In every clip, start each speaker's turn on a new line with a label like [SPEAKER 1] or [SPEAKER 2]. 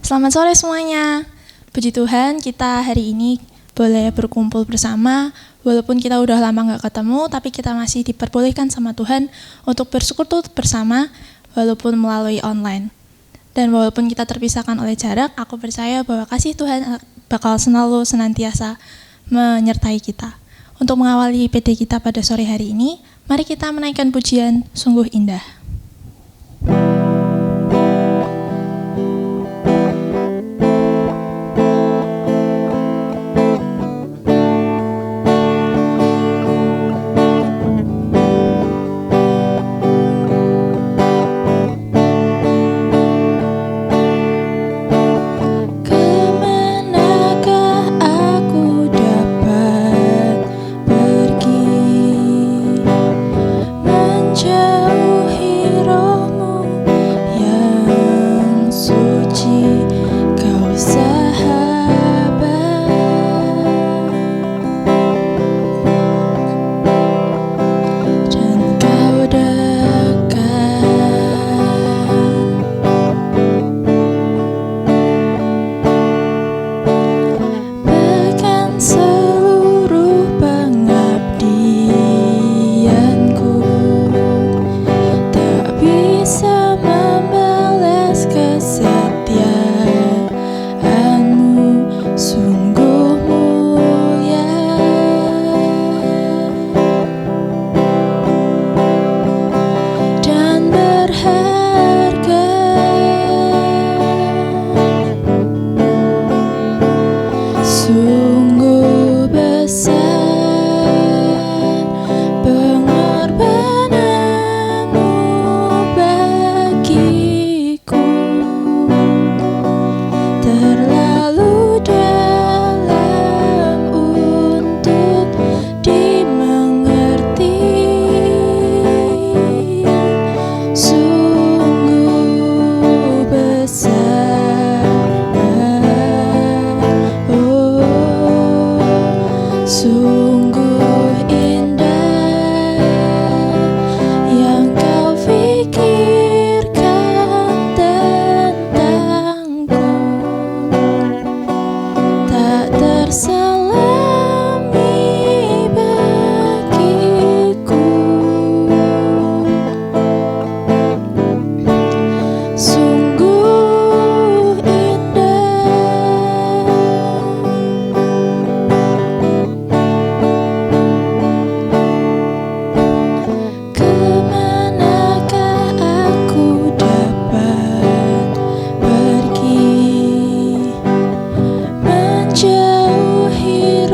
[SPEAKER 1] Selamat sore semuanya. Puji Tuhan kita hari ini boleh berkumpul bersama. Walaupun kita udah lama gak ketemu, tapi kita masih diperbolehkan sama Tuhan untuk bersekutu bersama walaupun melalui online. Dan walaupun kita terpisahkan oleh jarak, aku percaya bahwa kasih Tuhan bakal selalu senantiasa menyertai kita. Untuk mengawali PD kita pada sore hari ini, mari kita menaikkan pujian Sungguh Indah.
[SPEAKER 2] Menjauhi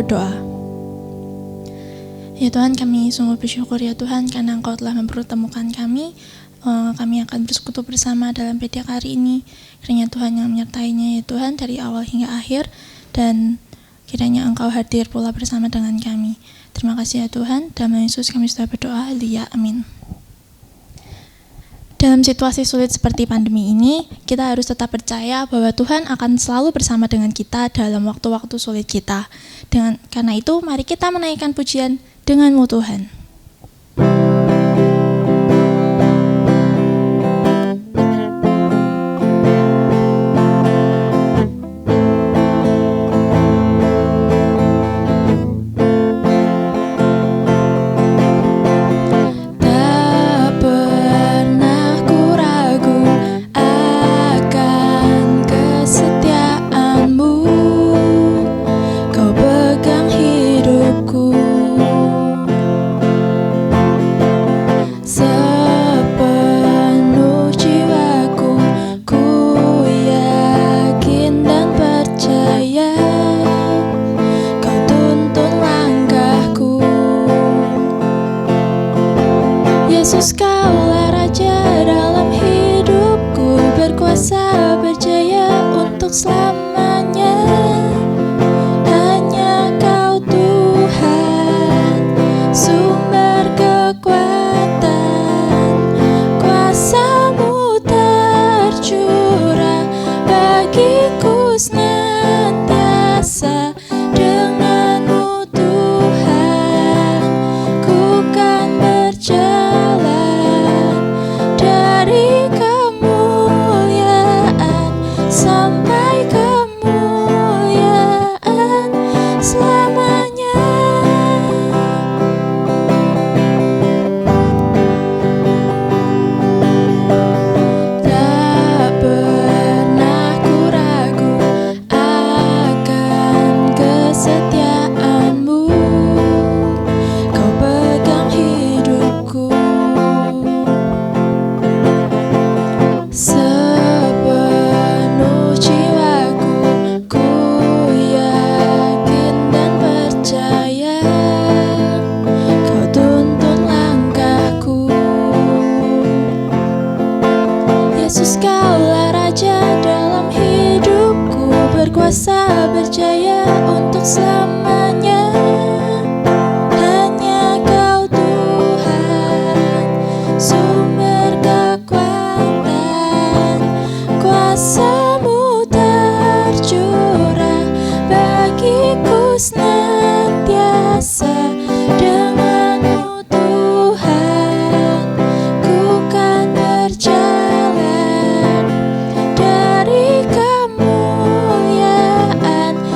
[SPEAKER 1] berdoa. Ya Tuhan, kami sungguh bersyukur ya Tuhan karena Engkau telah mempertemukan kami. Kami akan bersekutu bersama dalam PDK hari ini. Kiranya Tuhan yang menyertainya ya Tuhan dari awal hingga akhir, dan kiranya Engkau hadir pula bersama dengan kami. Terima kasih ya Tuhan. Dalam nama Yesus kami sudah berdoa. Haleluya. Amin. Dalam situasi sulit seperti pandemi ini, kita harus tetap percaya bahwa Tuhan akan selalu bersama dengan kita dalam waktu-waktu sulit kita. Karena itu, mari kita menaikkan pujian denganmu Tuhan. Yesus, Kaulah Raja dalam hidupku, berkuasa berjaya untuk selamanya. Hanya Kau Tuhan, sumber kekuatan, kuasa-Mu tercurah bagiku senantiasa. Denganmu Tuhan, ku kan berjalan dari kemuliaan sampai kemuliaan selamanya. Tak pernah ku ragu akan kesetiaan-Mu, Kau pegang hidupku. Sepenuh jiwaku, ku yakin dan percaya, Kau tuntun langkahku. Yesus, Kaulah Raja dalam hidupku, berkuasa berjaya untuk selamanya. Hanya Kau Tuhan, sumber kekuatan, kuasa-Mu tercurah bagiku senantiasa. Denganmu Tuhan, ku kan berjalan dari kemuliaan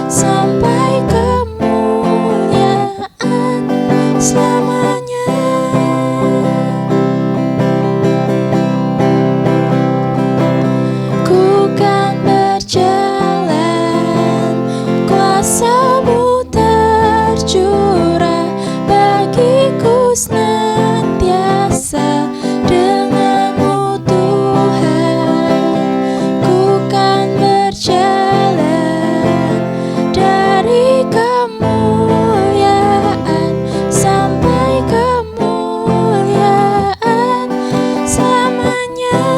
[SPEAKER 1] sampai kemuliaan selamanya. Ku kan berjalan, kuasa-Mu tercurah bagiku senantiasa. Denganmu Tuhan, ku kan berjalan dari kemuliaan sampai kemuliaan selamanya.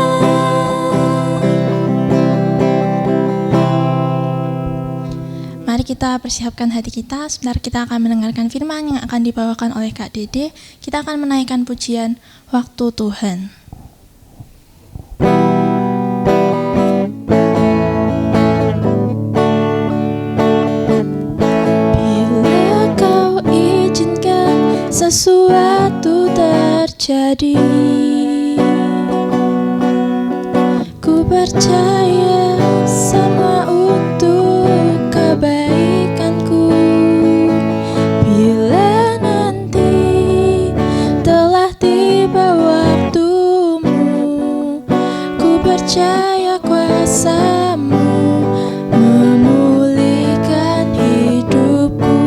[SPEAKER 1] Mari kita persiapkan hati kita. Sebentar kita akan mendengarkan firman yang akan dibawakan oleh Kak Dede. Kita akan menaikkan pujian Waktu Tuhan. Bila Kau izinkan sesuatu terjadi, ku percaya semua untuk kebaikanku. Bila nanti telah tiba waktumu, ku percaya kuasa-Mu memulihkan hidupku.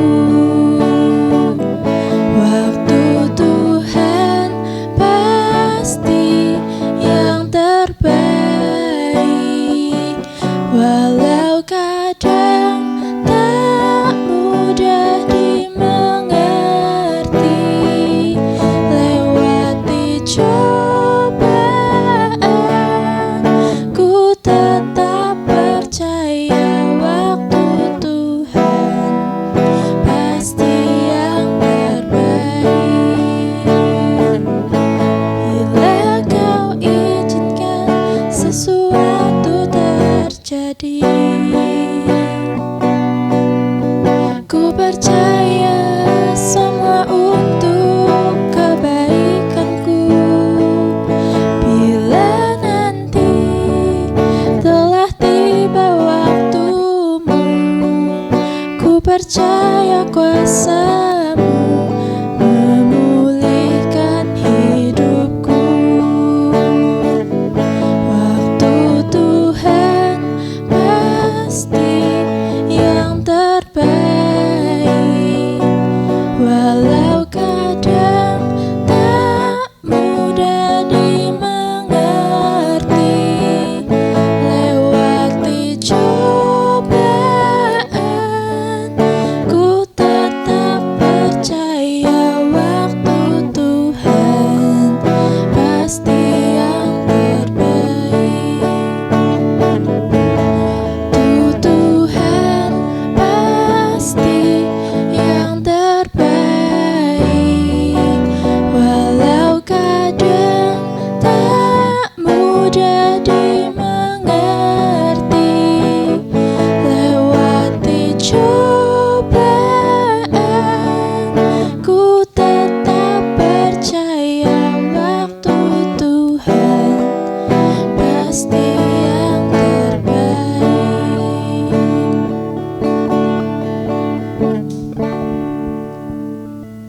[SPEAKER 1] Waktu Tuhan pasti yang terbaik.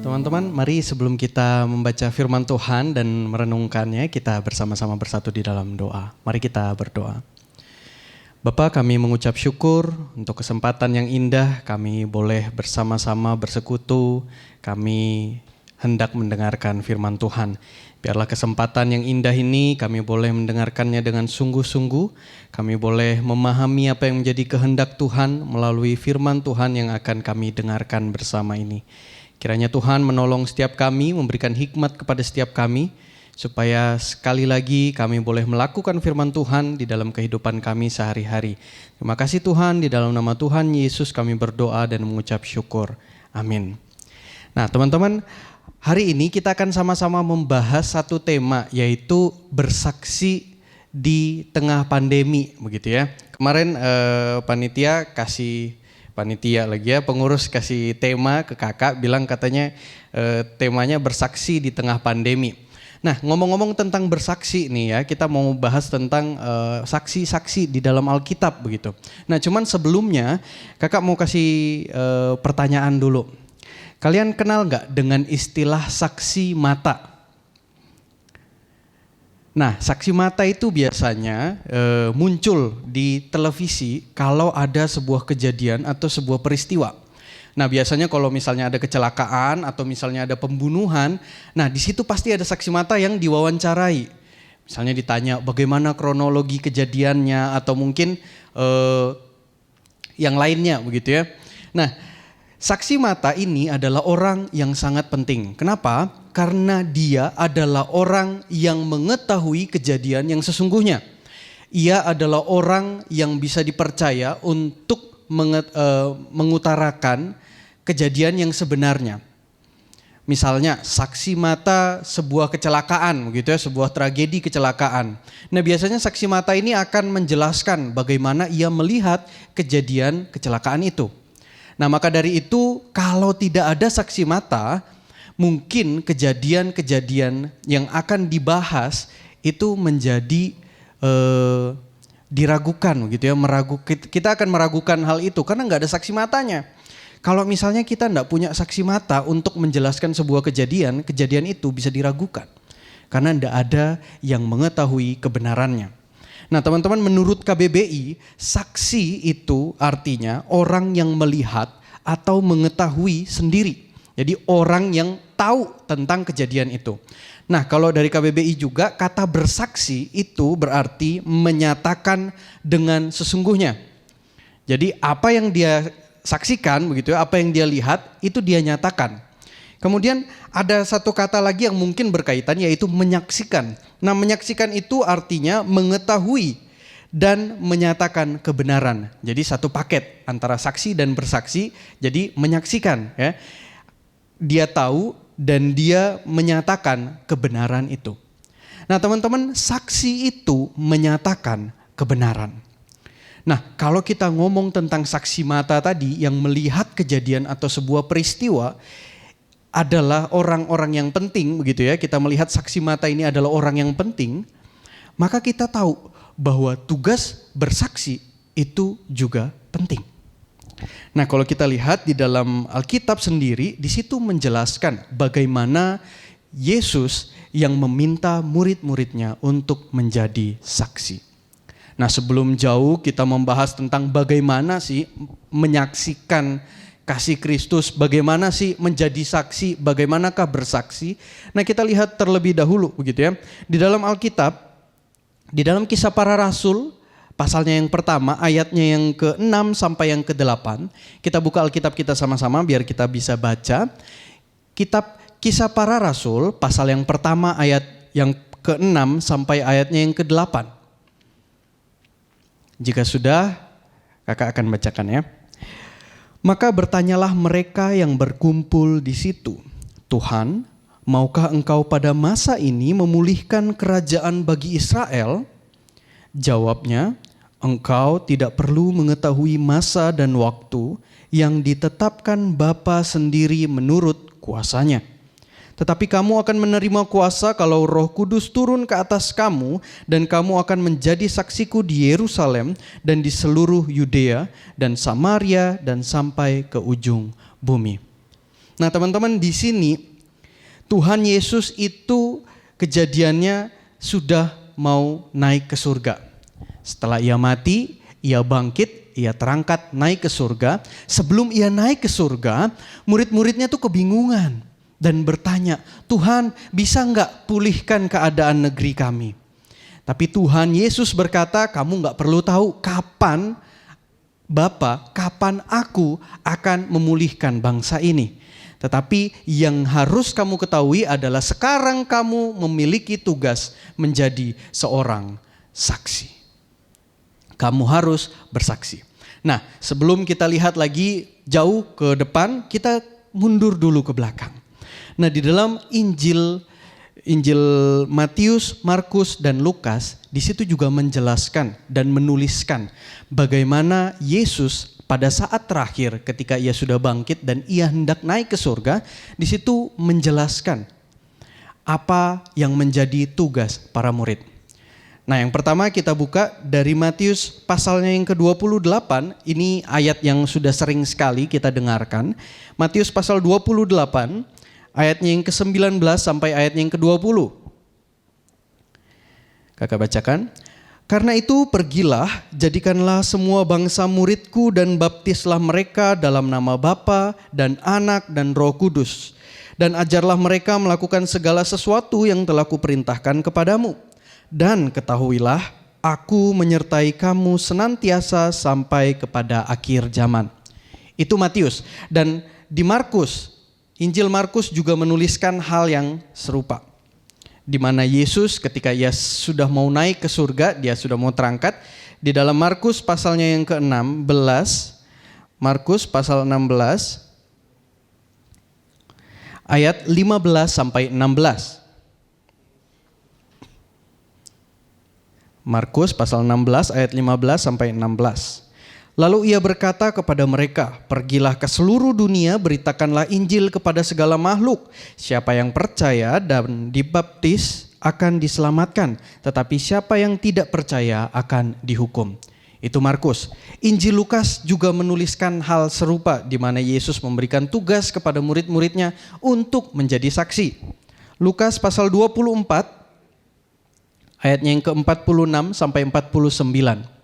[SPEAKER 2] Teman-teman, mari sebelum kita membaca firman Tuhan dan merenungkannya, kita bersama-sama bersatu di dalam doa. Mari kita berdoa. Bapa, kami mengucap syukur untuk kesempatan yang indah, kami boleh bersama-sama bersekutu, kami hendak mendengarkan firman Tuhan. Biarlah kesempatan yang indah ini kami boleh mendengarkannya dengan sungguh-sungguh, kami boleh memahami apa yang menjadi kehendak Tuhan melalui firman Tuhan yang akan kami dengarkan bersama ini. Kiranya Tuhan menolong setiap kami, memberikan hikmat kepada setiap kami, supaya sekali lagi kami boleh melakukan firman Tuhan di dalam kehidupan kami sehari-hari. Terima kasih Tuhan, di dalam nama Tuhan Yesus kami berdoa dan mengucap syukur. Amin. Nah teman-teman, hari ini kita akan sama-sama membahas satu tema, yaitu bersaksi di tengah pandemi, begitu ya. Kemarin pengurus kasih tema ke kakak, bilang katanya temanya bersaksi di tengah pandemi. Nah, ngomong-ngomong tentang bersaksi nih ya, kita mau bahas tentang saksi-saksi di dalam Alkitab begitu. Nah, cuman sebelumnya kakak mau kasih pertanyaan dulu. Kalian kenal nggak dengan istilah saksi mata? Nah, saksi mata itu biasanya muncul di televisi kalau ada sebuah kejadian atau sebuah peristiwa. Nah, biasanya kalau misalnya ada kecelakaan atau misalnya ada pembunuhan, nah di situ pasti ada saksi mata yang diwawancarai. Misalnya ditanya bagaimana kronologi kejadiannya atau mungkin yang lainnya begitu ya. Nah, saksi mata ini adalah orang yang sangat penting. Kenapa? Karena dia adalah orang yang mengetahui kejadian yang sesungguhnya. Ia adalah orang yang bisa dipercaya untuk mengutarakan kejadian yang sebenarnya. Misalnya saksi mata sebuah kecelakaan begitu ya, sebuah tragedi kecelakaan. Nah, biasanya saksi mata ini akan menjelaskan bagaimana ia melihat kejadian kecelakaan itu. Nah, maka dari itu kalau tidak ada saksi mata, mungkin kejadian-kejadian yang akan dibahas itu menjadi diragukan gitu ya, kita akan meragukan hal itu karena nggak ada saksi matanya. Kalau misalnya kita nggak punya saksi mata untuk menjelaskan sebuah kejadian itu bisa diragukan karena nggak ada yang mengetahui kebenarannya. Nah teman-teman, menurut KBBI, saksi itu artinya orang yang melihat atau mengetahui sendiri. Jadi orang yang tahu tentang kejadian itu. Nah kalau dari KBBI juga kata bersaksi itu berarti menyatakan dengan sesungguhnya. Jadi apa yang dia saksikan begitu ya, apa yang dia lihat itu dia nyatakan. Kemudian ada satu kata lagi yang mungkin berkaitan, yaitu menyaksikan. Nah, menyaksikan itu artinya mengetahui dan menyatakan kebenaran. Jadi satu paket antara saksi dan bersaksi, jadi menyaksikan ya. Dia tahu dan dia menyatakan kebenaran itu. Nah, teman-teman, saksi itu menyatakan kebenaran. Nah, kalau kita ngomong tentang saksi mata tadi yang melihat kejadian atau sebuah peristiwa adalah orang-orang yang penting begitu ya. Kita melihat saksi mata ini adalah orang yang penting, maka kita tahu bahwa tugas bersaksi itu juga penting. Nah, kalau kita lihat di dalam Alkitab sendiri, di situ menjelaskan bagaimana Yesus yang meminta murid-muridnya untuk menjadi saksi. Nah, sebelum jauh kita membahas tentang bagaimana sih menyaksikan kasih Kristus, bagaimana sih menjadi saksi, bagaimanakah bersaksi. Nah, kita lihat terlebih dahulu begitu ya. Di dalam Alkitab, di dalam Kisah Para Rasul, pasalnya yang pertama, ayatnya yang ke-6 sampai yang ke-8. Kita buka Alkitab kita sama-sama biar kita bisa baca. Kitab Kisah Para Rasul, pasal yang pertama ayat yang ke-6 sampai ayatnya yang ke-8. Jika sudah, kakak akan bacakan ya. Maka bertanyalah mereka yang berkumpul di situ, Tuhan, maukah engkau pada masa ini memulihkan kerajaan bagi Israel? Jawabnya, engkau tidak perlu mengetahui masa dan waktu yang ditetapkan Bapa sendiri menurut kuasanya. Tetapi kamu akan menerima kuasa kalau Roh Kudus turun ke atas kamu, dan kamu akan menjadi saksiku di Yerusalem dan di seluruh Yudea dan Samaria dan sampai ke ujung bumi. Nah teman-teman, di sini Tuhan Yesus itu kejadiannya sudah mau naik ke surga. Setelah ia mati, ia bangkit, ia terangkat naik ke surga. Sebelum ia naik ke surga, murid-muridnya tuh kebingungan dan bertanya, Tuhan bisa nggak pulihkan keadaan negeri kami? Tapi Tuhan Yesus berkata, kamu nggak perlu tahu kapan Bapa, kapan aku akan memulihkan bangsa ini. Tetapi yang harus kamu ketahui adalah sekarang kamu memiliki tugas menjadi seorang saksi. Kamu harus bersaksi. Nah, sebelum kita lihat lagi jauh ke depan, kita mundur dulu ke belakang. Nah, di dalam Injil Matius, Markus, dan Lukas, di situ juga menjelaskan dan menuliskan bagaimana Yesus pada saat terakhir ketika ia sudah bangkit dan ia hendak naik ke surga, di situ menjelaskan apa yang menjadi tugas para murid. Nah, yang pertama kita buka dari Matius pasalnya yang ke-28, ini ayat yang sudah sering sekali kita dengarkan. Matius pasal 28, ayatnya yang ke-19 sampai ayatnya yang ke-20. Kakak bacakan. Karena itu pergilah, jadikanlah semua bangsa muridku dan baptislah mereka dalam nama Bapa dan Anak dan Roh Kudus. Dan ajarlah mereka melakukan segala sesuatu yang telah kuperintahkan kepadamu. Dan ketahuilah, aku menyertai kamu senantiasa sampai kepada akhir zaman. Itu Matius. Dan di Markus, Injil Markus juga menuliskan hal yang serupa. Di mana Yesus ketika ia sudah mau naik ke surga, dia sudah mau terangkat. Di dalam Markus pasalnya yang ke-16, Markus pasal 16, ayat 15 sampai 16. Markus pasal 16 ayat 15 sampai 16. Lalu ia berkata kepada mereka, pergilah ke seluruh dunia, beritakanlah Injil kepada segala makhluk. Siapa yang percaya dan dibaptis akan diselamatkan, tetapi siapa yang tidak percaya akan dihukum. Itu Markus. Injil Lukas juga menuliskan hal serupa di mana Yesus memberikan tugas kepada murid-muridnya untuk menjadi saksi. Lukas pasal 24 ayatnya yang ke-46 sampai 49.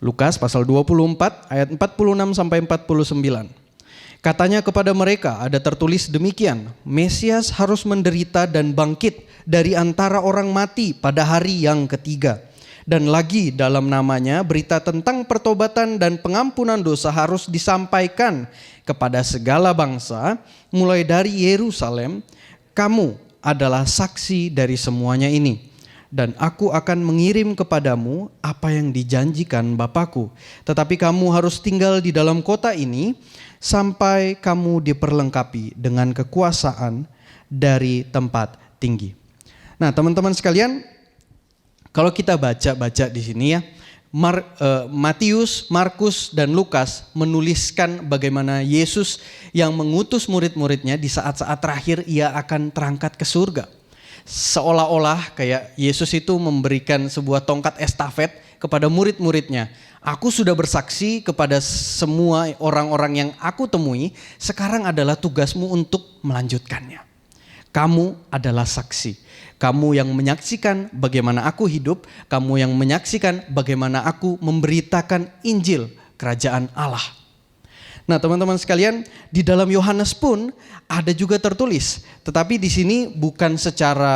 [SPEAKER 2] Lukas pasal 24 ayat 46 sampai 49. Katanya kepada mereka, ada tertulis demikian, Mesias harus menderita dan bangkit dari antara orang mati pada hari yang ketiga. Dan lagi dalam namanya berita tentang pertobatan dan pengampunan dosa harus disampaikan kepada segala bangsa, mulai dari Yerusalem. Kamu adalah saksi dari semuanya ini. Dan aku akan mengirim kepadamu apa yang dijanjikan Bapakku. Tetapi kamu harus tinggal di dalam kota ini sampai kamu diperlengkapi dengan kekuasaan dari tempat tinggi. Nah, teman-teman sekalian, kalau kita baca di sini ya, Matius, Markus, dan Lukas menuliskan bagaimana Yesus yang mengutus murid-muridnya di saat-saat terakhir ia akan terangkat ke surga. Seolah-olah kayak Yesus itu memberikan sebuah tongkat estafet kepada murid-muridnya. Aku sudah bersaksi kepada semua orang-orang yang aku temui, sekarang adalah tugasmu untuk melanjutkannya. Kamu adalah saksi. Kamu yang menyaksikan bagaimana aku hidup, kamu yang menyaksikan bagaimana aku memberitakan Injil Kerajaan Allah. Nah, teman-teman sekalian, di dalam Yohanes pun ada juga tertulis, tetapi di sini bukan secara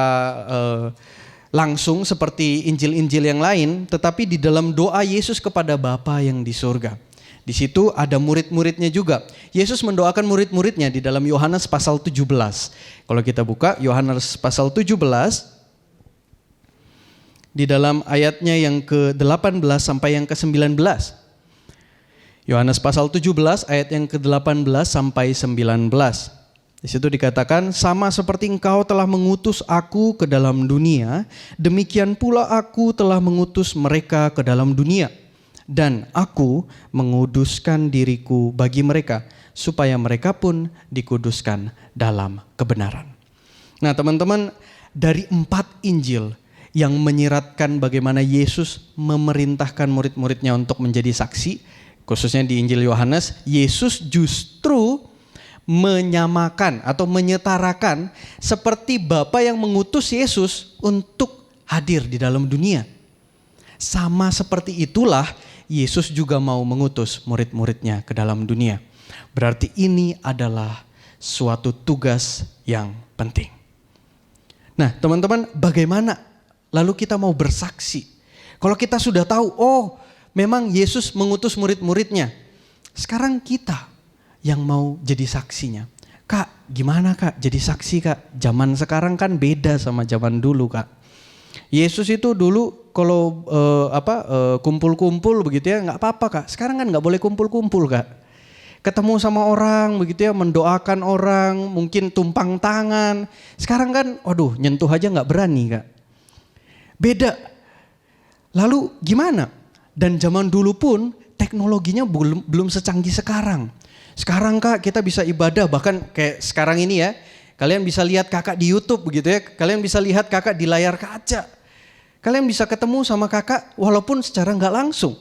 [SPEAKER 2] langsung seperti Injil-Injil yang lain, tetapi di dalam doa Yesus kepada Bapa yang di surga. Di situ ada murid-muridnya juga. Yesus mendoakan murid-muridnya di dalam Yohanes pasal 17. Kalau kita buka Yohanes pasal 17, di dalam ayatnya yang ke-18 sampai yang ke-19. Yohanes pasal 17 ayat yang ke-18 sampai 19. Di situ dikatakan, sama seperti engkau telah mengutus aku ke dalam dunia, demikian pula aku telah mengutus mereka ke dalam dunia. Dan aku menguduskan diriku bagi mereka, supaya mereka pun dikuduskan dalam kebenaran. Nah, teman-teman, dari 4 Injil yang menyiratkan bagaimana Yesus memerintahkan murid-muridnya untuk menjadi saksi, khususnya di Injil Yohanes, Yesus justru menyamakan atau menyetarakan seperti Bapa yang mengutus Yesus untuk hadir di dalam dunia. Sama seperti itulah Yesus juga mau mengutus murid-muridnya ke dalam dunia. Berarti ini adalah suatu tugas yang penting. Nah, teman-teman, bagaimana lalu kita mau bersaksi? Kalau kita sudah tahu, oh memang Yesus mengutus murid-muridnya. Sekarang kita yang mau jadi saksinya. Kak, gimana Kak jadi saksi Kak? Zaman sekarang kan beda sama zaman dulu Kak. Yesus itu dulu kalau kumpul-kumpul begitu ya nggak apa-apa Kak. Sekarang kan nggak boleh kumpul-kumpul Kak. Ketemu sama orang begitu ya, mendoakan orang, mungkin tumpang tangan. Sekarang kan, waduh nyentuh aja nggak berani Kak. Beda. Lalu gimana? Dan zaman dulu pun teknologinya belum secanggih sekarang. Sekarang Kak kita bisa ibadah bahkan kayak sekarang ini ya. Kalian bisa lihat kakak di YouTube begitu ya. Kalian bisa lihat kakak di layar kaca. Kalian bisa ketemu sama kakak walaupun secara nggak langsung.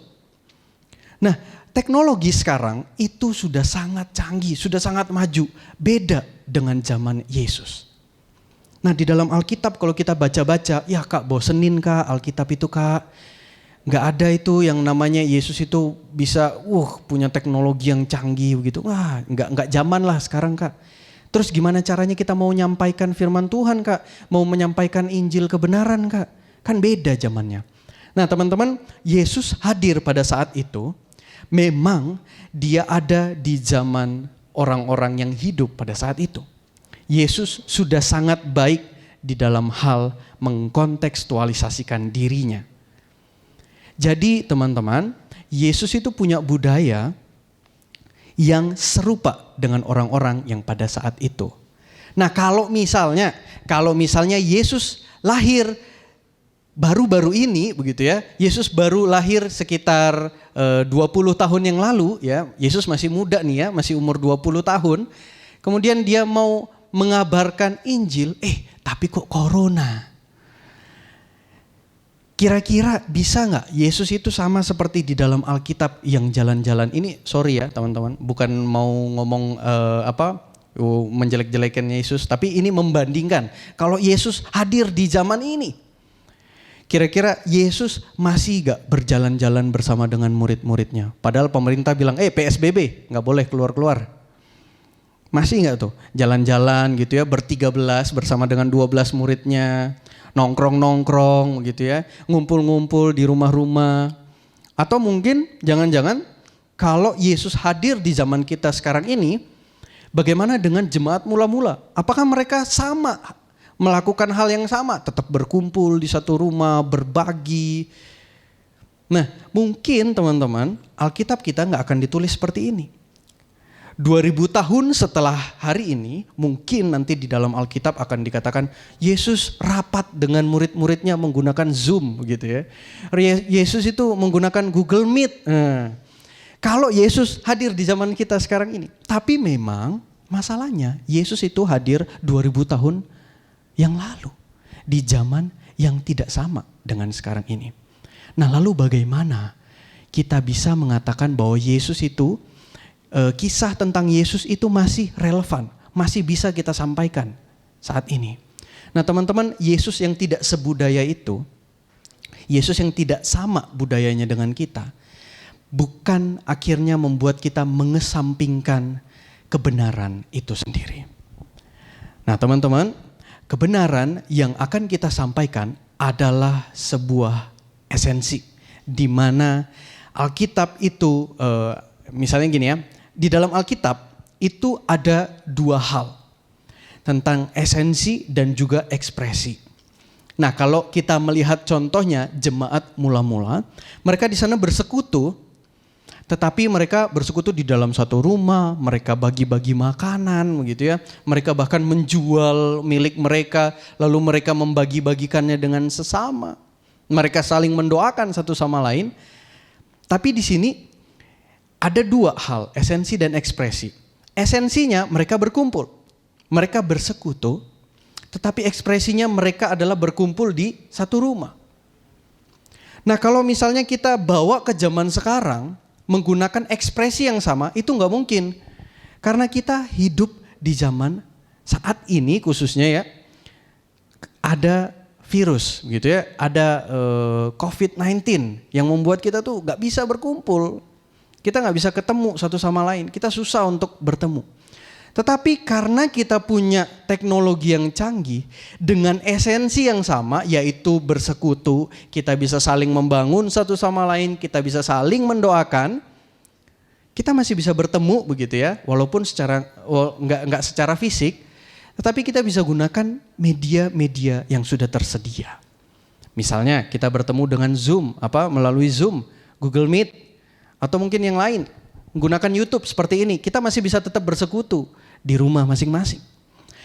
[SPEAKER 2] Nah, teknologi sekarang itu sudah sangat canggih, sudah sangat maju. Beda dengan zaman Yesus. Nah, di dalam Alkitab kalau kita baca-baca, ya Kak bosenin Kak Alkitab itu Kak. Nggak ada itu yang namanya Yesus itu bisa punya teknologi yang canggih begitu. Wah, nggak zaman lah sekarang Kak. Terus gimana caranya kita mau menyampaikan firman Tuhan Kak? Mau menyampaikan Injil kebenaran Kak? Kan beda zamannya. Nah teman-teman, Yesus hadir pada saat itu. Memang dia ada di zaman orang-orang yang hidup pada saat itu. Yesus sudah sangat baik di dalam hal mengkontekstualisasikan dirinya. Jadi teman-teman, Yesus itu punya budaya yang serupa dengan orang-orang yang pada saat itu. Nah, kalau misalnya Yesus lahir baru-baru ini begitu ya. Yesus baru lahir sekitar 20 tahun yang lalu ya. Yesus masih muda nih ya, masih umur 20 tahun. Kemudian dia mau mengabarkan Injil, tapi kok corona? Kira-kira bisa nggak Yesus itu sama seperti di dalam Alkitab yang jalan-jalan ini? Sorry ya teman-teman, bukan mau ngomong menjelek-jelekan Yesus, tapi ini membandingkan. Kalau Yesus hadir di zaman ini, kira-kira Yesus masih gak berjalan-jalan bersama dengan murid-muridnya? Padahal pemerintah bilang, PSBB gak boleh keluar-keluar. Masih gak tuh jalan-jalan gitu ya, ber-13 bersama dengan 12 muridnya. Nongkrong-nongkrong gitu ya, ngumpul-ngumpul di rumah-rumah. Atau mungkin jangan-jangan kalau Yesus hadir di zaman kita sekarang ini, bagaimana dengan jemaat mula-mula? Apakah mereka sama melakukan hal yang sama, tetap berkumpul di satu rumah, berbagi? Nah, mungkin teman-teman, Alkitab kita nggak akan ditulis seperti ini. 2000 tahun setelah hari ini, mungkin nanti di dalam Alkitab akan dikatakan Yesus rapat dengan murid-muridnya menggunakan Zoom gitu ya. Yesus itu menggunakan Google Meet. Kalau Yesus hadir di zaman kita sekarang ini, tapi memang masalahnya Yesus itu hadir 2000 tahun yang lalu di zaman yang tidak sama dengan sekarang ini. Nah, lalu bagaimana kita bisa mengatakan bahwa Yesus itu kisah tentang Yesus itu masih relevan, masih bisa kita sampaikan saat ini. Nah teman-teman, Yesus yang tidak sebudaya itu, Yesus yang tidak sama budayanya dengan kita, bukan akhirnya membuat kita mengesampingkan kebenaran itu sendiri. Nah teman-teman, kebenaran yang akan kita sampaikan adalah sebuah esensi, di mana Alkitab itu, misalnya gini ya, di dalam Alkitab itu ada dua hal tentang esensi dan juga ekspresi. Nah, kalau kita melihat contohnya jemaat mula-mula, mereka di sana bersekutu, tetapi mereka bersekutu di dalam satu rumah, mereka bagi-bagi makanan begitu ya. Mereka bahkan menjual milik mereka, lalu mereka membagi-bagikannya dengan sesama. Mereka saling mendoakan satu sama lain. Tapi di sini ada dua hal, esensi dan ekspresi. Esensinya mereka berkumpul, mereka bersekutu, tetapi ekspresinya mereka adalah berkumpul di satu rumah. Nah kalau misalnya kita bawa ke zaman sekarang, menggunakan ekspresi yang sama, itu nggak mungkin. Karena kita hidup di zaman saat ini khususnya ya, ada virus gitu ya, ada COVID-19 yang membuat kita tuh gak bisa berkumpul. Kita gak bisa ketemu satu sama lain, kita susah untuk bertemu. Tetapi karena kita punya teknologi yang canggih dengan esensi yang sama, yaitu bersekutu, kita bisa saling membangun satu sama lain, kita bisa saling mendoakan, kita masih bisa bertemu begitu ya, walaupun nggak secara fisik, tetapi kita bisa gunakan media-media yang sudah tersedia. Misalnya kita bertemu dengan Zoom, melalui Zoom, Google Meet, atau mungkin yang lain, menggunakan YouTube seperti ini, kita masih bisa tetap bersekutu di rumah masing-masing.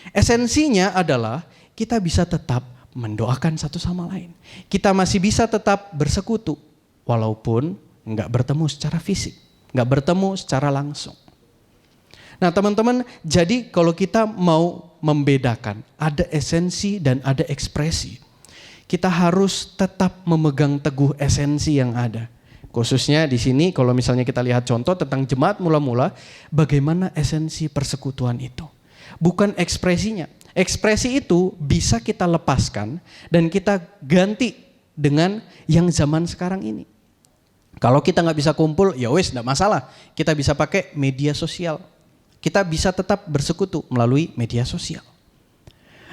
[SPEAKER 2] Esensinya adalah kita bisa tetap mendoakan satu sama lain. Kita masih bisa tetap bersekutu walaupun nggak bertemu secara fisik, nggak bertemu secara langsung. Nah teman-teman, jadi kalau kita mau membedakan ada esensi dan ada ekspresi, kita harus tetap memegang teguh esensi yang ada. Khususnya di sini kalau misalnya kita lihat contoh tentang jemaat mula-mula, bagaimana esensi persekutuan itu. Bukan ekspresinya. Ekspresi itu bisa kita lepaskan dan kita ganti dengan yang zaman sekarang ini. Kalau kita nggak bisa kumpul, ya wes nggak masalah. Kita bisa pakai media sosial. Kita bisa tetap bersekutu melalui media sosial.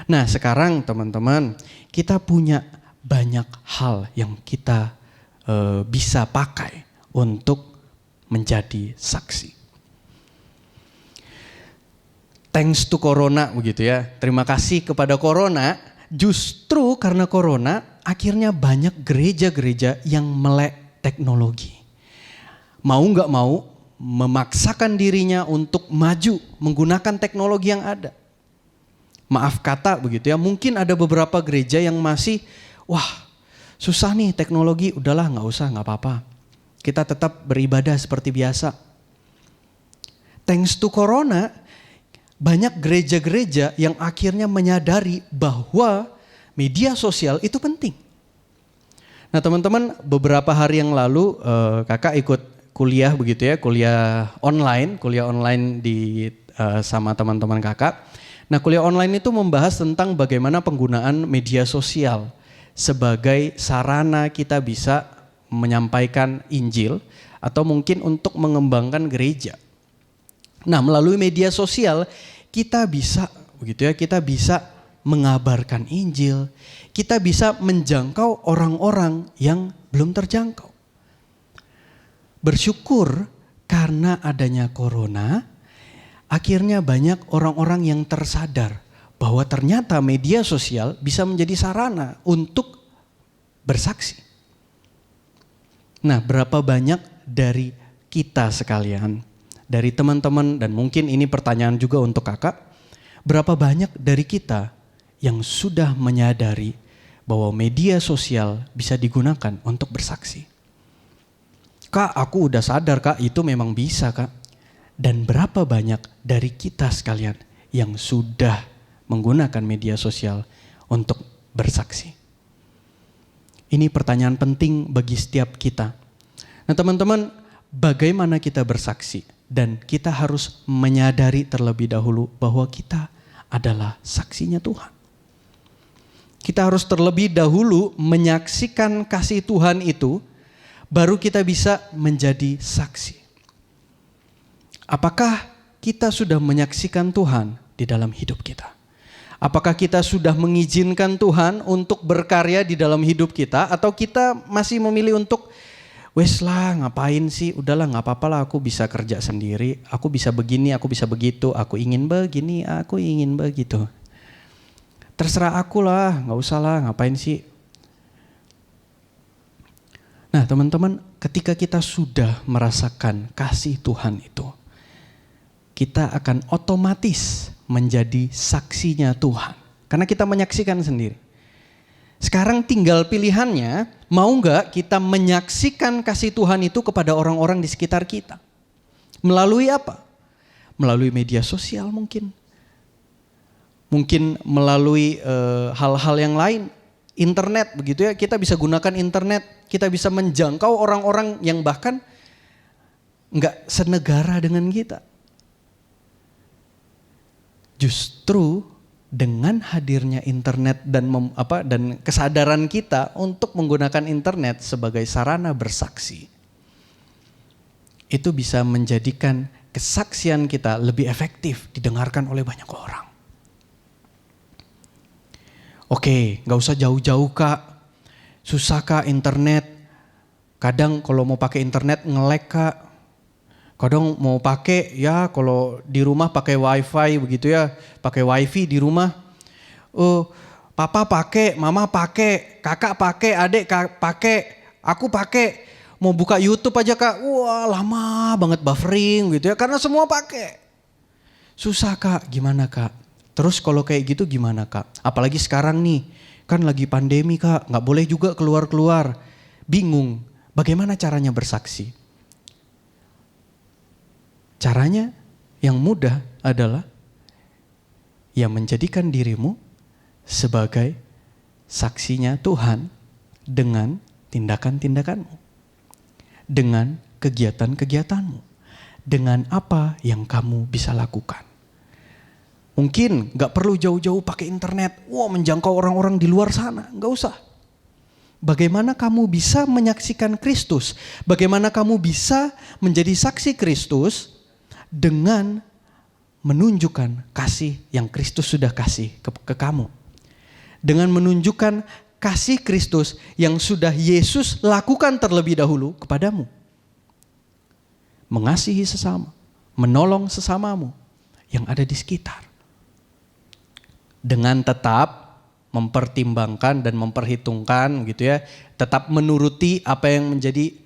[SPEAKER 2] Nah sekarang teman-teman, kita punya banyak hal yang kita bisa pakai untuk menjadi saksi. Thanks to Corona begitu ya. Terima kasih kepada Corona. Justru karena Corona akhirnya banyak gereja-gereja yang melek teknologi. Mau nggak mau memaksakan dirinya untuk maju menggunakan teknologi yang ada. Maaf kata begitu ya. Mungkin ada beberapa gereja yang masih susah nih teknologi, udahlah nggak usah, nggak apa-apa. Kita tetap beribadah seperti biasa. Thanks to Corona, banyak gereja-gereja yang akhirnya menyadari bahwa media sosial itu penting. Nah teman-teman, beberapa hari yang lalu kakak ikut kuliah begitu ya, kuliah online sama teman-teman kakak. Nah kuliah online itu membahas tentang bagaimana penggunaan media sosial sebagai sarana kita bisa menyampaikan Injil atau mungkin untuk mengembangkan gereja. Nah, melalui media sosial kita bisa mengabarkan Injil, kita bisa menjangkau orang-orang yang belum terjangkau. Bersyukur karena adanya Corona, akhirnya banyak orang-orang yang tersadar bahwa ternyata media sosial bisa menjadi sarana untuk bersaksi. Nah, berapa banyak dari kita sekalian, dari teman-teman, dan mungkin ini pertanyaan juga untuk kakak, berapa banyak dari kita yang sudah menyadari bahwa media sosial bisa digunakan untuk bersaksi? Kak, aku udah sadar kak, itu memang bisa kak. Dan berapa banyak dari kita sekalian yang sudah menggunakan media sosial untuk bersaksi? Ini pertanyaan penting bagi setiap kita. Nah teman-teman, bagaimana kita bersaksi? Dan kita harus menyadari terlebih dahulu bahwa kita adalah saksinya Tuhan. Kita harus terlebih dahulu menyaksikan kasih Tuhan itu, baru kita bisa menjadi saksi. Apakah kita sudah menyaksikan Tuhan di dalam hidup kita? Apakah kita sudah mengizinkan Tuhan untuk berkarya di dalam hidup kita, atau kita masih memilih untuk wes lah ngapain sih, udahlah nggak apa-apa lah, aku bisa kerja sendiri, aku bisa begini, aku bisa begitu, aku ingin begini, aku ingin begitu. Terserah aku lah, nggak usah lah, ngapain sih. Nah teman-teman, ketika kita sudah merasakan kasih Tuhan itu, kita akan otomatis menjadi saksinya Tuhan. Karena kita menyaksikan sendiri. Sekarang tinggal pilihannya, mau nggak kita menyaksikan kasih Tuhan itu kepada orang-orang di sekitar kita? Melalui apa? Melalui media sosial mungkin. Mungkin melalui hal-hal yang lain. Internet begitu ya, kita bisa gunakan internet. Kita bisa menjangkau orang-orang yang bahkan nggak senegara dengan kita. Justru dengan hadirnya internet dan dan kesadaran kita untuk menggunakan internet sebagai sarana bersaksi, itu bisa menjadikan kesaksian kita lebih efektif didengarkan oleh banyak orang. Oke, gak usah jauh-jauh Kak. Susah Kak internet. Kadang kalau mau pakai internet nge-lag Kak. Kadang mau pakai ya kalau di rumah pakai wifi begitu ya. Pakai wifi di rumah. Oh, papa pakai, mama pakai, kakak pakai, adik pakai, aku pakai. Mau buka YouTube aja Kak. Wah lama banget buffering gitu ya. Karena semua pakai. Susah Kak, gimana Kak? Terus kalau kayak gitu gimana Kak? Apalagi sekarang nih, kan lagi pandemi Kak, gak boleh juga keluar-keluar. Bingung, bagaimana caranya bersaksi? Caranya yang mudah adalah ya menjadikan dirimu sebagai saksinya Tuhan dengan tindakan-tindakanmu. Dengan kegiatan-kegiatanmu. Dengan apa yang kamu bisa lakukan. Mungkin gak perlu jauh-jauh pakai internet. Wah menjangkau orang-orang di luar sana. Gak usah. Bagaimana kamu bisa menyaksikan Kristus? Bagaimana kamu bisa menjadi saksi Kristus dengan menunjukkan kasih yang Kristus sudah kasih ke kamu. Dengan menunjukkan kasih Kristus yang sudah Yesus lakukan terlebih dahulu kepadamu. Mengasihi sesama, menolong sesamamu yang ada di sekitar. Dengan tetap mempertimbangkan dan memperhitungkan gitu ya, tetap menuruti apa yang menjadi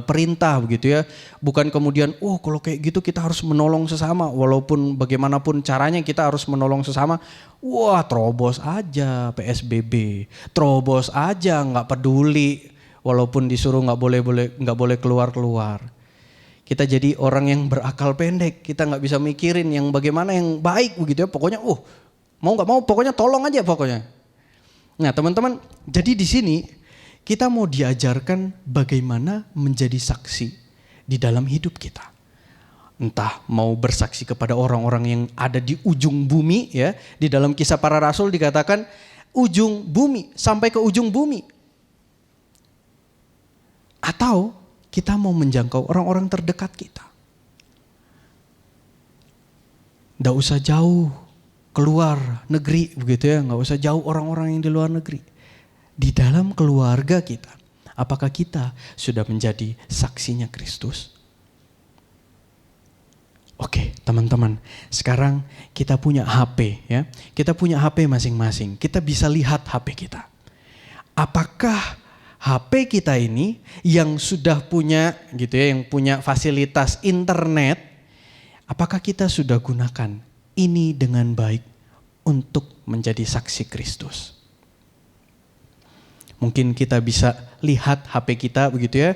[SPEAKER 2] perintah begitu ya. Bukan kemudian kalau kayak gitu kita harus menolong sesama, walaupun bagaimanapun caranya kita harus menolong sesama. Wah terobos aja PSBB, terobos aja nggak peduli, walaupun disuruh nggak boleh keluar. Kita jadi orang yang berakal pendek, kita nggak bisa mikirin yang bagaimana yang baik begitu ya. Pokoknya mau nggak mau pokoknya tolong aja pokoknya. Nah teman-teman, jadi di sini kita mau diajarkan bagaimana menjadi saksi di dalam hidup kita. Entah mau bersaksi kepada orang-orang yang ada di ujung bumi ya. Di dalam Kisah Para Rasul dikatakan ujung bumi, sampai ke ujung bumi. Atau kita mau menjangkau orang-orang terdekat kita. Nggak usah jauh keluar negeri begitu ya. Nggak usah jauh orang-orang yang di luar negeri. Di dalam keluarga kita, apakah kita sudah menjadi saksinya Kristus? Oke, teman-teman, sekarang kita punya HP ya. Kita punya HP masing-masing. Kita bisa lihat HP kita. Apakah HP kita ini yang sudah punya gitu ya, yang punya fasilitas internet, apakah kita sudah gunakan ini dengan baik untuk menjadi saksi Kristus? Mungkin kita bisa lihat HP kita begitu ya.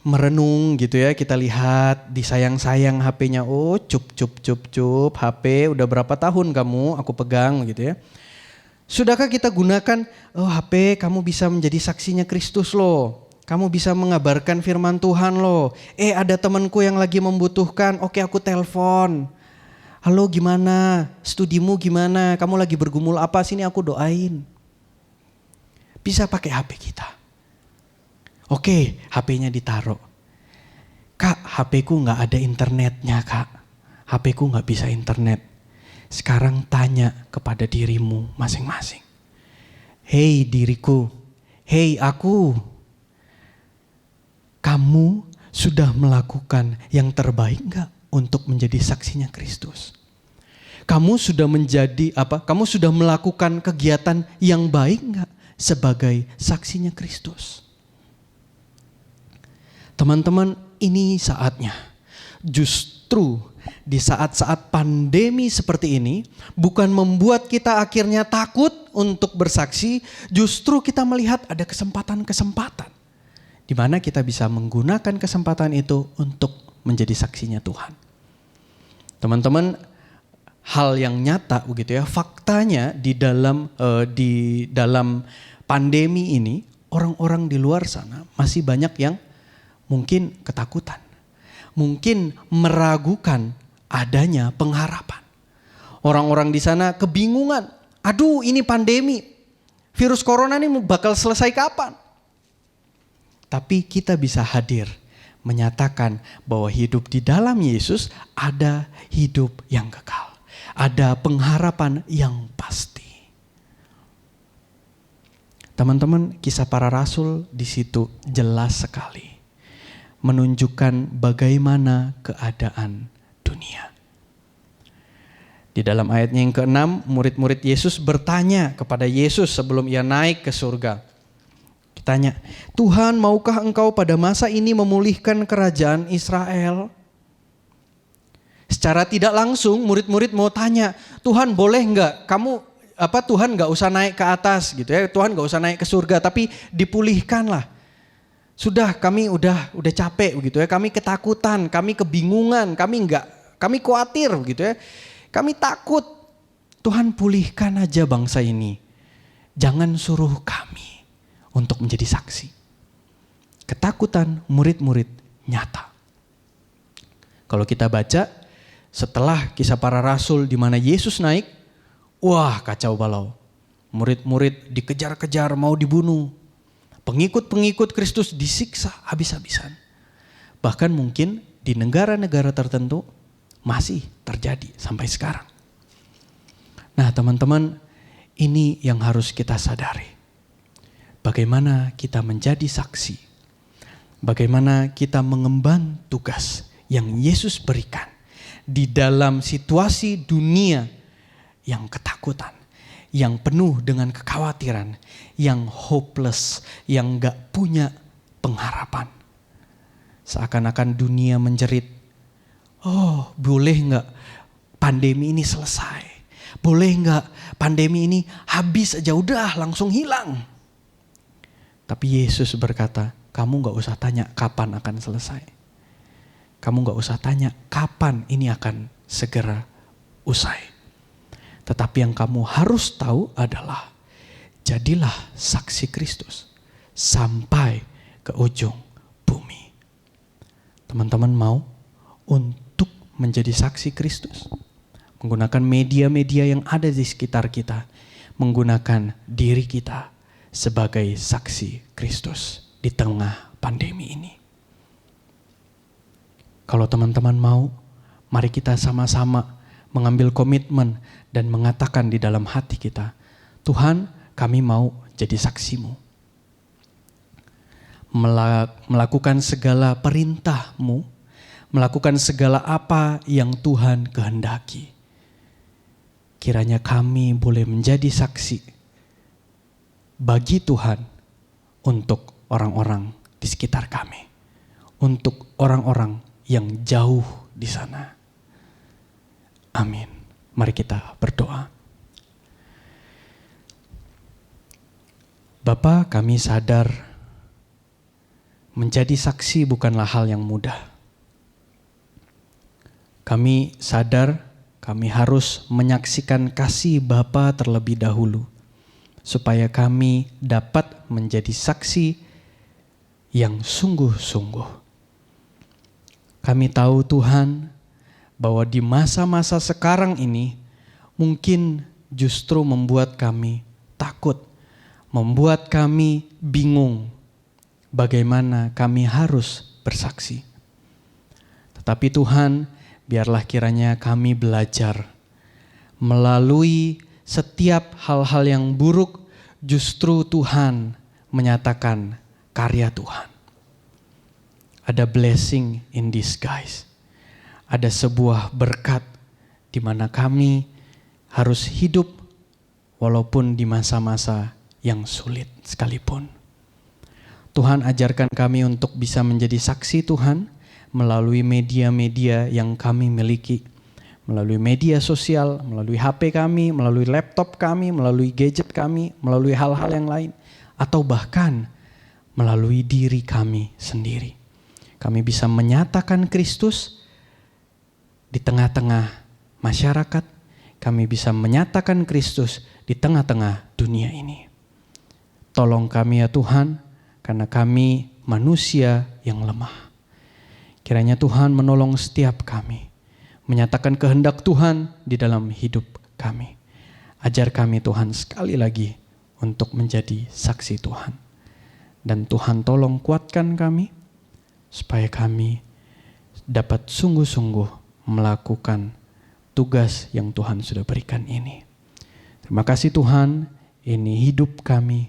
[SPEAKER 2] Merenung gitu ya, kita lihat disayang-sayang HP-nya. Oh cup HP udah berapa tahun kamu aku pegang gitu ya. Sudahkah kita gunakan HP kamu bisa menjadi saksinya Kristus loh. Kamu bisa mengabarkan firman Tuhan loh. Ada temanku yang lagi membutuhkan, oke aku telepon. Halo gimana, studimu gimana, kamu lagi bergumul apa, sini aku doain. Bisa pakai HP kita. Oke, HP-nya ditaruh. Kak, HP-ku gak ada internetnya kak. HP-ku gak bisa internet. Sekarang tanya kepada dirimu masing-masing. Hei diriku, hei aku. Kamu sudah melakukan yang terbaik gak untuk menjadi saksinya Kristus? Kamu sudah kamu sudah melakukan kegiatan yang baik gak sebagai saksinya Kristus? Teman-teman, ini saatnya. Justru di saat-saat pandemi seperti ini, bukan membuat kita akhirnya takut untuk bersaksi, justru kita melihat ada kesempatan-kesempatan di mana kita bisa menggunakan kesempatan itu untuk menjadi saksinya Tuhan. Teman-teman, hal yang nyata begitu ya, faktanya di dalam pandemi ini, orang-orang di luar sana masih banyak yang mungkin ketakutan, mungkin meragukan adanya pengharapan. Orang-orang di sana kebingungan. Aduh, ini pandemi. Virus corona ini bakal selesai kapan? Tapi kita bisa hadir menyatakan bahwa hidup di dalam Yesus ada hidup yang kekal. Ada pengharapan yang pasti. Teman-teman, kisah para rasul di situ jelas sekali menunjukkan bagaimana keadaan dunia. Di dalam ayatnya yang ke-6, murid-murid Yesus bertanya kepada Yesus sebelum ia naik ke surga. Ditanya, Tuhan, maukah engkau pada masa ini memulihkan kerajaan Israel? Secara tidak langsung murid-murid mau tanya, Tuhan boleh enggak Tuhan enggak usah naik ke atas gitu ya, Tuhan enggak usah naik ke surga, tapi dipulihkanlah. Sudah, kami udah capek begitu ya, kami ketakutan, kami kebingungan, kami khawatir gitu ya. Kami takut, Tuhan pulihkan aja bangsa ini. Jangan suruh kami untuk menjadi saksi. Ketakutan murid-murid nyata. Kalau kita baca, setelah kisah para rasul di mana Yesus naik, wah kacau balau. Murid-murid dikejar-kejar mau dibunuh. Pengikut-pengikut Kristus disiksa habis-habisan. Bahkan mungkin di negara-negara tertentu, masih terjadi sampai sekarang. Nah teman-teman, ini yang harus kita sadari. Bagaimana kita menjadi saksi. Bagaimana kita mengemban tugas yang Yesus berikan. Di dalam situasi dunia yang ketakutan. Yang penuh dengan kekhawatiran. Yang hopeless. Yang gak punya pengharapan. Seakan-akan dunia menjerit. Oh, boleh enggak pandemi ini selesai? Boleh enggak pandemi ini habis aja, udah langsung hilang? Tapi Yesus berkata, kamu enggak usah tanya kapan akan selesai. Kamu enggak usah tanya kapan ini akan segera usai. Tetapi yang kamu harus tahu adalah, jadilah saksi Kristus sampai ke ujung bumi. Teman-teman mau untuk menjadi saksi Kristus, menggunakan media-media yang ada di sekitar kita, menggunakan diri kita sebagai saksi Kristus di tengah pandemi ini. Kalau teman-teman mau, mari kita sama-sama mengambil komitmen dan mengatakan di dalam hati kita, Tuhan, kami mau jadi saksi-Mu. Melakukan segala perintah-Mu, melakukan segala apa yang Tuhan kehendaki. Kiranya kami boleh menjadi saksi bagi Tuhan untuk orang-orang di sekitar kami. Untuk orang-orang yang jauh di sana. Amin. Mari kita berdoa. Bapa, kami sadar menjadi saksi bukanlah hal yang mudah. Kami sadar kami harus menyaksikan kasih Bapa terlebih dahulu. Supaya kami dapat menjadi saksi yang sungguh-sungguh. Kami tahu Tuhan bahwa di masa-masa sekarang ini mungkin justru membuat kami takut. Membuat kami bingung bagaimana kami harus bersaksi. Tetapi Tuhan, biarlah kiranya kami belajar melalui setiap hal-hal yang buruk, justru Tuhan menyatakan karya Tuhan. Ada blessing in disguise. Ada sebuah berkat di mana kami harus hidup walaupun di masa-masa yang sulit sekalipun. Tuhan ajarkan kami untuk bisa menjadi saksi Tuhan melalui media-media yang kami miliki, melalui media sosial, melalui HP kami, melalui laptop kami, melalui gadget kami, melalui hal-hal yang lain, atau bahkan melalui diri kami sendiri. Kami bisa menyatakan Kristus di tengah-tengah masyarakat, kami bisa menyatakan Kristus di tengah-tengah dunia ini. Tolong kami ya Tuhan, karena kami manusia yang lemah. Kiranya Tuhan menolong setiap kami, menyatakan kehendak Tuhan di dalam hidup kami. Ajar kami Tuhan sekali lagi untuk menjadi saksi Tuhan. Dan Tuhan tolong kuatkan kami supaya kami dapat sungguh-sungguh melakukan tugas yang Tuhan sudah berikan ini. Terima kasih Tuhan, ini hidup kami,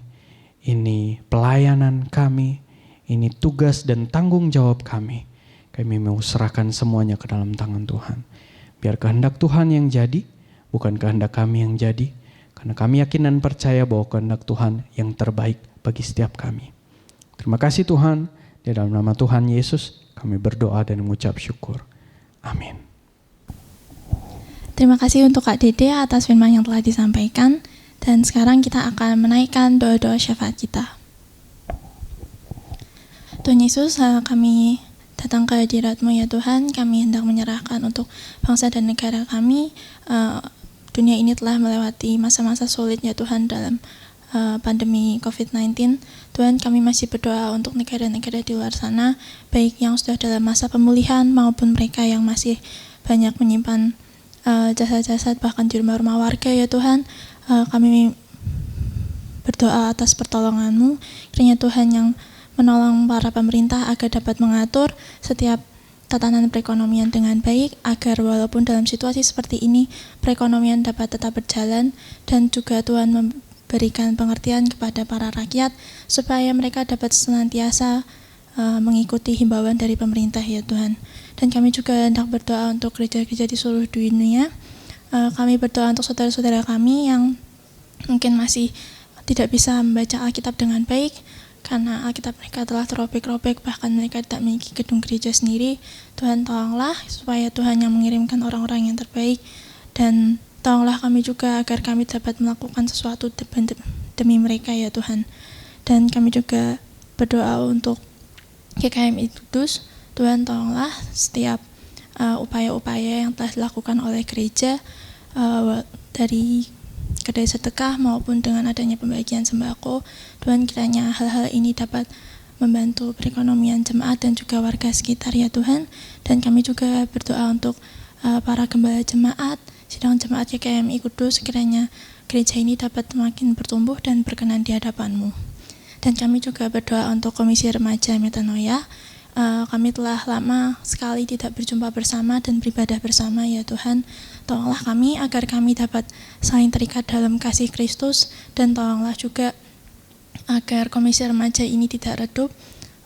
[SPEAKER 2] ini pelayanan kami, ini tugas dan tanggung jawab kami. Kami mau serahkan semuanya ke dalam tangan Tuhan. Biar kehendak Tuhan yang jadi, bukan kehendak kami yang jadi. Karena kami yakin dan percaya bahwa kehendak Tuhan yang terbaik bagi setiap kami. Terima kasih Tuhan, di dalam nama Tuhan Yesus kami berdoa dan mengucap syukur. Amin.
[SPEAKER 1] Terima kasih untuk Kak Dede atas firman yang telah disampaikan. Dan sekarang kita akan menaikkan doa-doa syafaat kita. Tuhan Yesus, kami datang ke hadirat-Mu ya Tuhan. Kami hendak menyerahkan untuk bangsa dan negara kami. Dunia ini telah melewati masa-masa sulit ya Tuhan dalam pandemi COVID-19. Tuhan, kami masih berdoa untuk negara-negara di luar sana, baik yang sudah dalam masa pemulihan maupun mereka yang masih banyak menyimpan jasad-jasad bahkan di rumah-rumah warga ya Tuhan. Kami berdoa atas pertolongan-Mu, kiranya Tuhan yang menolong para pemerintah agar dapat mengatur setiap tatanan perekonomian dengan baik, agar walaupun dalam situasi seperti ini perekonomian dapat tetap berjalan, dan juga Tuhan memberikan pengertian kepada para rakyat supaya mereka dapat senantiasa mengikuti himbauan dari pemerintah ya Tuhan. Dan kami juga hendak berdoa untuk gereja-gereja di seluruh dunia. Kami berdoa untuk saudara-saudara kami yang mungkin masih tidak bisa membaca Alkitab dengan baik karena Alkitab mereka telah terobek-robek, bahkan mereka tidak memiliki gedung gereja sendiri. Tuhan tolonglah supaya Tuhan yang mengirimkan orang-orang yang terbaik, dan tolonglah kami juga agar kami dapat melakukan sesuatu demi mereka ya Tuhan. Dan kami juga berdoa untuk GKMI Kudus. Tuhan tolonglah setiap upaya-upaya yang telah dilakukan oleh gereja dari kedai sedekah maupun dengan adanya pembagian sembako. Tuhan, kiranya hal-hal ini dapat membantu perekonomian jemaat dan juga warga sekitar ya Tuhan. Dan kami juga berdoa untuk para gembala jemaat, sidang jemaat GKMI Kudus, kiranya gereja ini dapat semakin bertumbuh dan berkenan di hadapan-Mu. Dan kami juga berdoa untuk Komisi Remaja Metanoia. Kami telah lama sekali tidak berjumpa bersama dan beribadah bersama ya Tuhan. Tolonglah kami agar kami dapat saling terikat dalam kasih Kristus, dan tolonglah juga agar Komisi Remaja ini tidak redup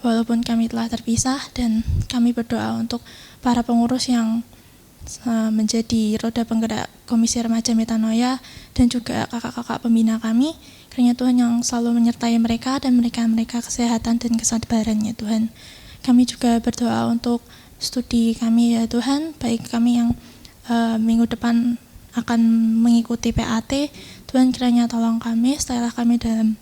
[SPEAKER 1] walaupun kami telah terpisah. Dan kami berdoa untuk para pengurus yang menjadi roda penggerak Komisi Remaja Metanoia dan juga kakak-kakak pembina kami. Kiranya Tuhan yang selalu menyertai mereka dan memberikan mereka kesehatan dan kesabaran ya Tuhan. Kami juga berdoa untuk studi kami ya Tuhan, baik kami yang minggu depan akan mengikuti PAT. Tuhan, kiranya tolong kami, setelah kami dalam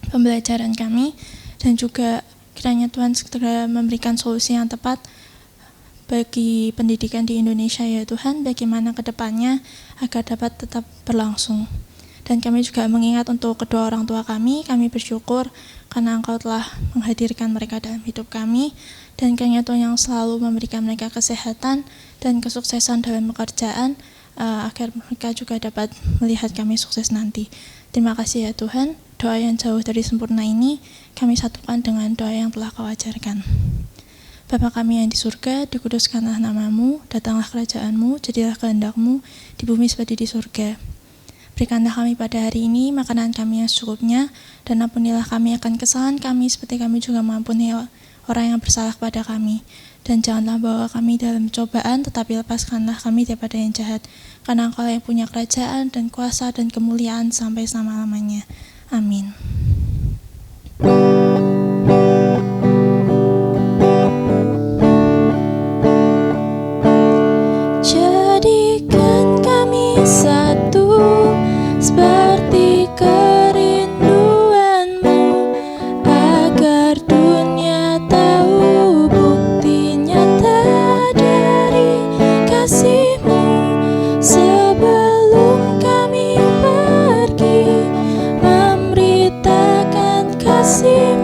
[SPEAKER 1] pembelajaran kami, dan juga kiranya Tuhan segera memberikan solusi yang tepat bagi pendidikan di Indonesia ya Tuhan, bagaimana ke depannya agar dapat tetap berlangsung. Dan kami juga mengingat untuk kedua orang tua kami bersyukur karena Engkau telah menghadirkan mereka dalam hidup kami, dan kiranya Tuhan yang selalu memberikan mereka kesehatan dan kesuksesan dalam pekerjaan, agar mereka juga dapat melihat kami sukses nanti. Terima kasih ya Tuhan, doa yang jauh dari sempurna ini kami satukan dengan doa yang telah Kau ajarkan. Bapa kami yang di surga, dikuduskanlah nama-Mu, datanglah kerajaan-Mu, jadilah kehendak-Mu di bumi seperti di surga. Berikanlah kami pada hari ini makanan kami yang secukupnya, dan ampunilah kami akan kesalahan kami seperti kami juga mengampuni orang yang bersalah kepada kami. Dan janganlah bawa kami dalam cobaan, tetapi lepaskanlah kami daripada yang jahat. Karena Engkau yang punya kerajaan dan kuasa dan kemuliaan sampai selama-lamanya. Amin. Jadikan kami satu seperti kerinduan-Mu, agar dunia tahu bukti nyata dari kasih-Mu. Sebelum kami pergi memberitakan kasih-Mu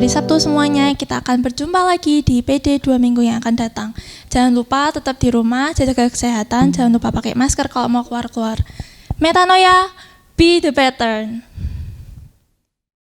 [SPEAKER 1] hari Sabtu semuanya. Kita akan berjumpa lagi di PD 2 minggu yang akan datang. Jangan lupa tetap di rumah, jaga kesehatan, jangan lupa pakai masker kalau mau keluar-keluar. Metanoia, be the pattern.